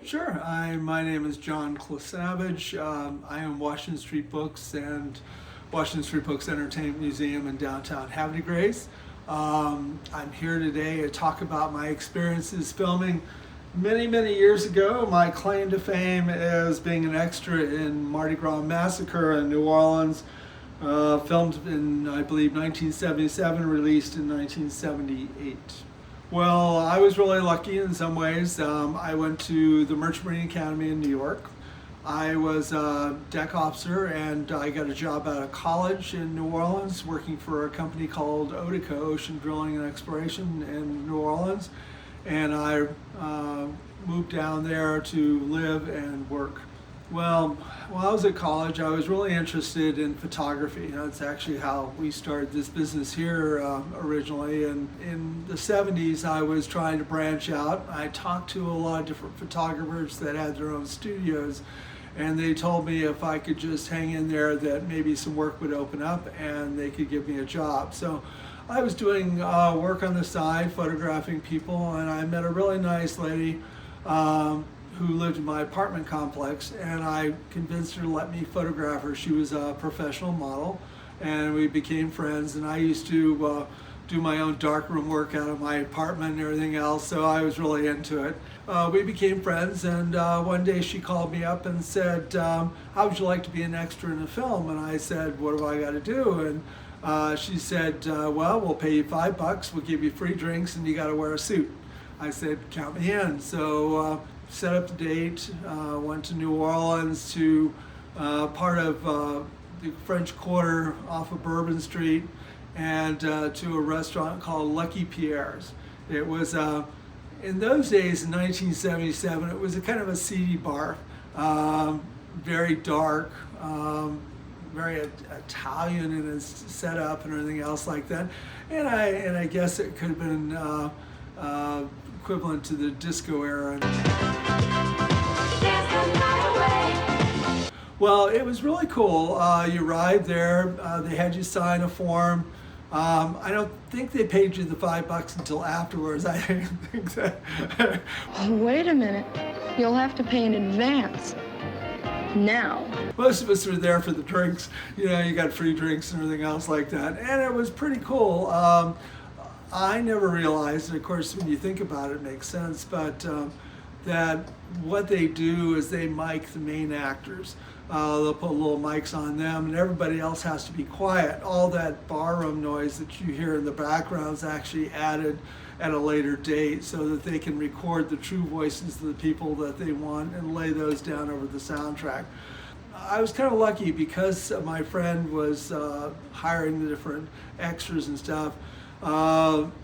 Sure. My name is John Klisavage. I own Washington Street Books and Washington Street Books Entertainment Museum in downtown Havre de Grace. I'm here today to talk about my experiences filming many years ago. My claim to fame is being an extra in Mardi Gras Massacre in New Orleans, filmed in, I believe, 1977, released in 1978. Well, I was really lucky in some ways. I went to the Merchant Marine Academy in New York. I was a deck officer and I got a job out of college in New Orleans working for a company called Otica, Ocean Drilling and Exploration in New Orleans. And I moved down there to live and work. Well, while I was at college, I was really interested in photography. That's actually how we started this business here originally. And in the 70s, I was trying to branch out. I talked to a lot of different photographers that had their own studios, and they told me if I could just hang in there that maybe some work would open up and they could give me a job. So I was doing work on the side, photographing people, and I met a really nice lady who lived in my apartment complex, and I convinced her to let me photograph her. She was a professional model, and we became friends, and I used to do my own darkroom work out of my apartment and everything else, so I was really into it. We became friends, and one day she called me up and said, how would you like to be an extra in a film? And I said, what do I got to do? And she said, well, we'll pay you $5, we'll give you free drinks, and you got to wear a suit. I said, count me in. So set up the date, went to New Orleans to part of the French Quarter off of Bourbon Street, and to a restaurant called Lucky Pierre's. It was, in those days, in 1977, it was a kind of a seedy bar, very dark, very Italian in its setup and everything else like that. And I guess it could have been equivalent to the disco era. Well, it was really cool. You arrived there, they had you sign a form. I don't think they paid you the $5 until afterwards. I didn't think that. Wait a minute. You'll have to pay in advance. Now. Most of us were there for the drinks. You know, you got free drinks and everything else like that. And it was pretty cool. I never realized, and of course when you think about it, it makes sense, but that what they do is they mic the main actors. They'll put little mics on them and everybody else has to be quiet. All that barroom noise that you hear in the background is actually added at a later date so that they can record the true voices of the people that they want and lay those down over the soundtrack. I was kind of lucky because my friend was hiring the different extras and stuff.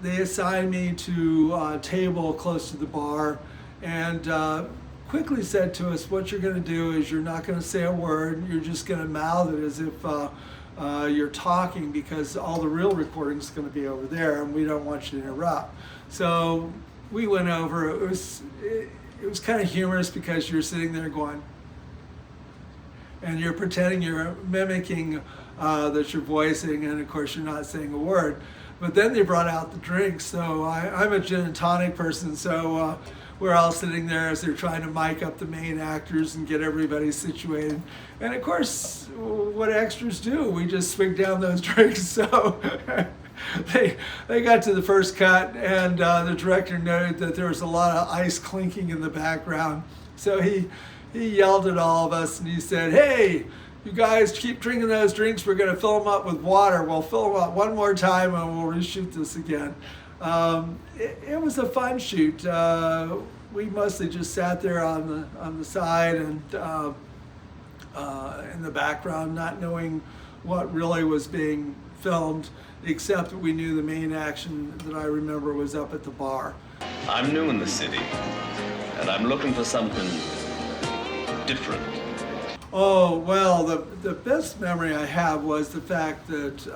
They assigned me to a table close to the bar and quickly said to us, what you're going to do is you're not going to say a word, you're just going to mouth it as if you're talking, because all the real recording is going to be over there and we don't want you to interrupt. So we went over. It was kind of humorous because you're sitting there going, and you're pretending you're mimicking that you're voicing, and of course you're not saying a word. But then they brought out the drinks, so I'm a gin and tonic person, so we're all sitting there as they're trying to mic up the main actors and get everybody situated. And of course, what extras do, we just swig down those drinks. So they got to the first cut, and the director noted that there was a lot of ice clinking in the background. So he yelled at all of us and he said, hey, you guys keep drinking those drinks, we're going to fill them up with water. We'll fill them up one more time and we'll reshoot this again. It was a fun shoot. We mostly just sat there on the side and in the background, not knowing what really was being filmed, except that we knew the main action that I remember was up at the bar. I'm new in the city, and I'm looking for something different. Oh, well, the best memory I have was the fact that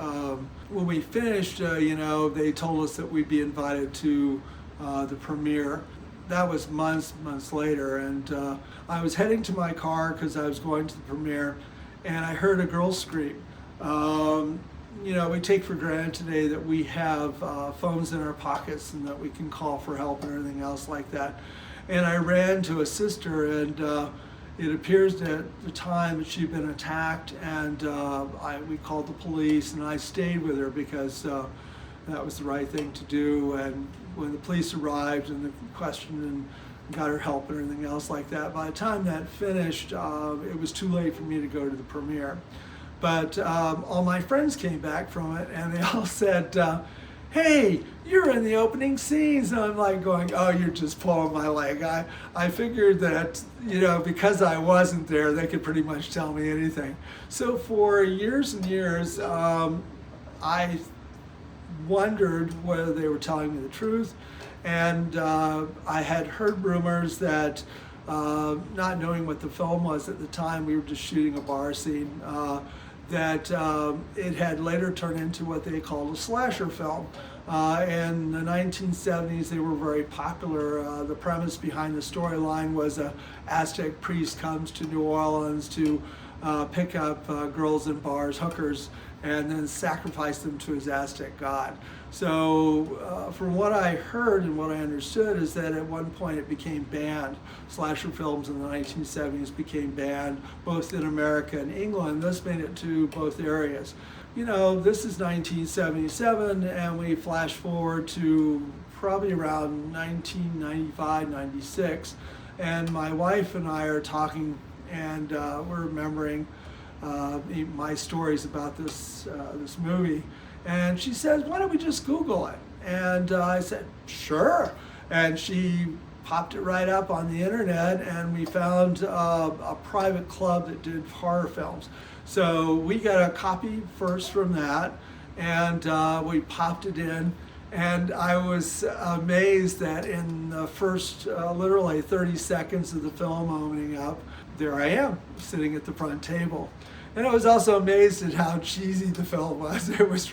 when we finished, they told us that we'd be invited to the premiere. That was months later, and I was heading to my car because I was going to the premiere, and I heard a girl scream. We take for granted today that we have phones in our pockets and that we can call for help and everything else like that. And I ran to a sister, and it appears that at the time that she'd been attacked, and we called the police, and I stayed with her because that was the right thing to do. And when the police arrived and the questioned and got her help and everything else like that, by the time that finished, it was too late for me to go to the premiere. But all my friends came back from it, and they all said, hey, you're in the opening scenes. And I'm like going, oh, you're just pulling my leg. I figured that, because I wasn't there, they could pretty much tell me anything. So for years and years, I wondered whether they were telling me the truth. And I had heard rumors that, not knowing what the film was at the time, we were just shooting a bar scene, that it had later turned into what they called a slasher film. In the 1970s, they were very popular. The premise behind the storyline was a Aztec priest comes to New Orleans to pick up girls in bars, hookers, and then sacrifice them to his Aztec god. So from what I heard and what I understood is that at one point it became banned. Slasher films in the 1970s became banned both in America and England. This made it to both areas. This is 1977, and we flash forward to probably around 1995, 96, and my wife and I are talking, and we're remembering my stories about this movie. And she says, why don't we just Google it? And I said, sure. And she popped it right up on the internet, and we found a private club that did horror films. So we got a copy first from that, and we popped it in. And I was amazed that in the first literally 30 seconds of the film opening up, there I am sitting at the front table. And I was also amazed at how cheesy the film was. It was.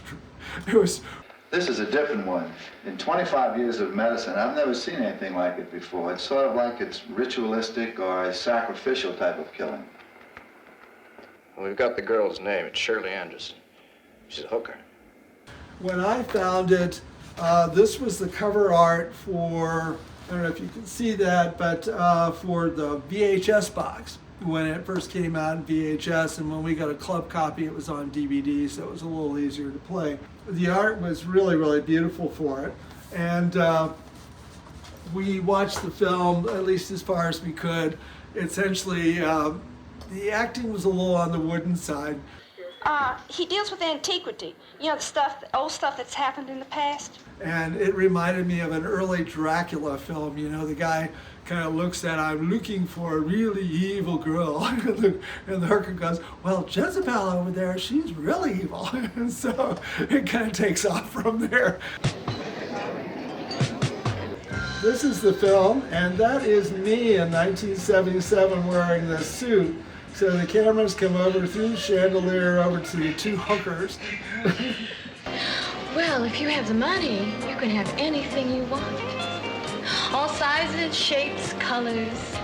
This is a different one. In 25 years of medicine, I've never seen anything like it before. It's sort of like it's ritualistic or a sacrificial type of killing. Well, we've got the girl's name. It's Shirley Anderson. She's a hooker. When I found it, this was the cover art for, I don't know if you can see that, but for the VHS box when it first came out in VHS, and when we got a club copy, it was on DVD, so it was a little easier to play. The art was really, really beautiful for it, and we watched the film at least as far as we could. Essentially, the acting was a little on the wooden side. He deals with antiquity, the old stuff that's happened in the past. And it reminded me of an early Dracula film. The guy kind of looks at, I'm looking for a really evil girl. And the hooker goes, well, Jezebel over there, she's really evil. And so it kind of takes off from there. This is the film, and that is me in 1977 wearing this suit. So the cameras come over through the chandelier over to the two hookers. Well, if you have the money, you can have anything you want. All sizes, shapes, colors.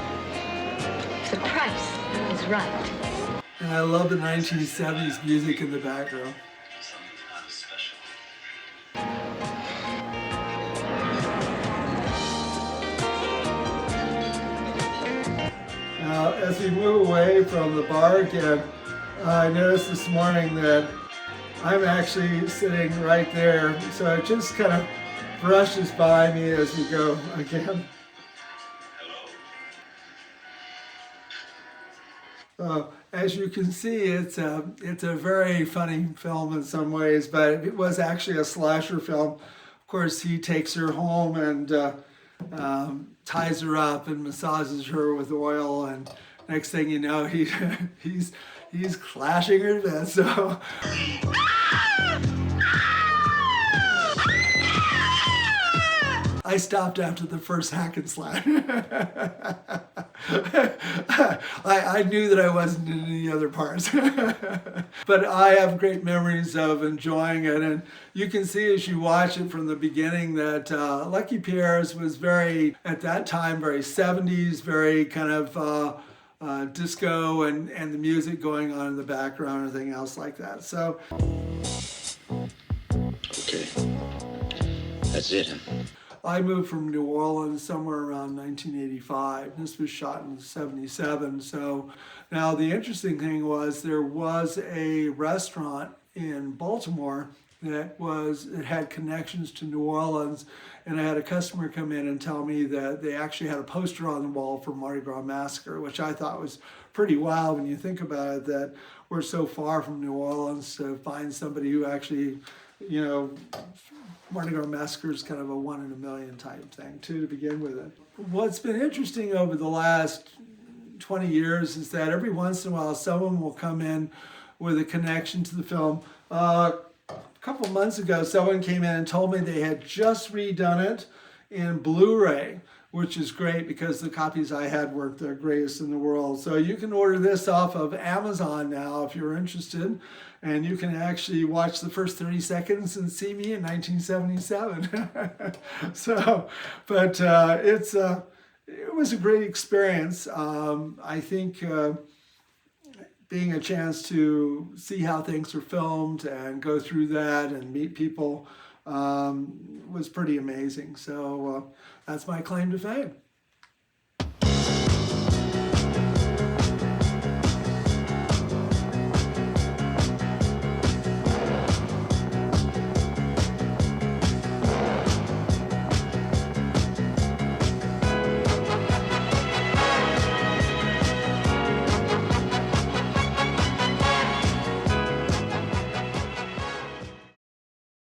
If the price is right. And I love the 1970s music in the background. Now, as we move away from the bar again, I noticed this morning that I'm actually sitting right there, so it just kind of brushes by me as we go again. As you can see, it's a very funny film in some ways, but it was actually a slasher film. Of course, he takes her home and ties her up and massages her with oil, and next thing you know, he's clashing her to death. So. I stopped after the first hack and slash. I knew that I wasn't in any other parts. But I have great memories of enjoying it. And you can see as you watch it from the beginning that Lucky Pierre's was very, at that time, very 70s, very kind of disco and the music going on in the background and everything else like that. So. Okay. That's it, huh? I moved from New Orleans somewhere around 1985. This was shot in 77. So now the interesting thing was there was a restaurant in Baltimore it had connections to New Orleans, and I had a customer come in and tell me that they actually had a poster on the wall for Mardi Gras Massacre, which I thought was pretty wild when you think about it, that we're so far from New Orleans to find somebody who actually, Mardi Gras Massacre is kind of a 1 in a million type thing too, to begin with it. What's been interesting over the last 20 years is that every once in a while someone will come in with a connection to the film. A couple months ago, someone came in and told me they had just redone it in Blu-ray, which is great because the copies I had weren't the greatest in the world. So you can order this off of Amazon now if you're interested, and you can actually watch the first 30 seconds and see me in 1977. It was a great experience. I think being a chance to see how things are filmed and go through that and meet people was pretty amazing. So that's my claim to fame.